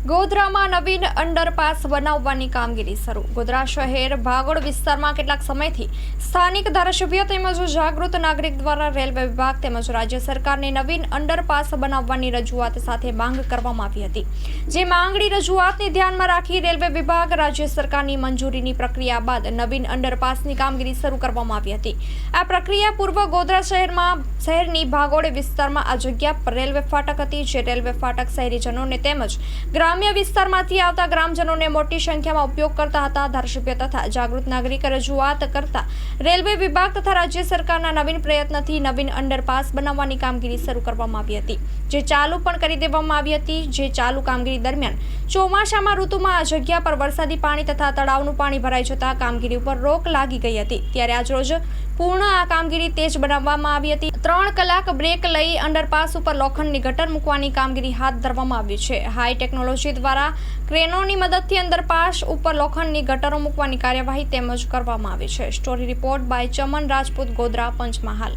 ગોધરામાં નવીન underpass બનાવવાની કામગીરી શરૂ। ગોધરા શહેર ભાગોળ વિસ્તારમાં કેટલાક સમયથી સ્થાનિક ધારાસભ્ય તેમજ જાગૃત નાગરિક દ્વારા રેલવે વિભાગ તેમજ રાજ્ય સરકારને નવીન અંડરપાસ બનાવવાની રજૂઆત સાથે માંગ કરવામાં આવી હતી। જે માંગણી રજૂઆતને ધ્યાનમાં રાખી રેલવે વિભાગ રાજ્ય સરકારની મંજૂરીની પ્રક્રિયા બાદ નવીન અંડરપાસની કામગીરી શરૂ કરવામાં આવી હતી। આ પ્રક્રિયા પૂર્વ ગોધરા શહેરની ભાગોળ વિસ્તારમાં આ જગ્યા પર રેલવે ફાટક હતી, જે રેલવે ફાટક શહેરીજનોને તેમજ ગ્રામ્ય વિસ્તારમાંથી આવતા ગ્રામજનોને મોટી સંખ્યામાં ઉપયોગ કરતા હતા। ધારાસભ્ય તથા જાગૃત નાગરિક રજૂઆત કરતા રેલવે વિભાગ તથા રાજ્ય સરકારના નવીન પ્રયત્નથી નવીન અંડરપાસ બનાવવાની કામગીરી શરૂ કરવામાં આવી હતી, જે ચાલુ પણ કરી દેવામાં આવી હતી। જે ચાલુ કામગીરી દરમિયાન ચોમાસામાં ઋતુમાં આ જગ્યા પર વરસાદી પાણી તથા તળાવનું પાણી ભરાઈ જતા કામગીરી ઉપર રોક લાગી ગઈ હતી। ત્યારે આજરોજ પૂર્ણ આ કામગીરી તેજ બનાવવામાં આવી હતી। 3 કલાક બ્રેક લઈ અંડરપાસ ઉપર લોખંડની ગટર મૂકવાની કામગીરી હાથ ધરવામાં આવી છે। હાઈ ટેકનોલોજી દ્વારા ક્રેનોની મદદથી અંડરપાસ ઉપર લોખંડની ગટરો મૂકવાની કાર્યવાહી તેમજ કરવામાં આવી છે। Story report by Chaman Rajput, Godhra, Panchmahal.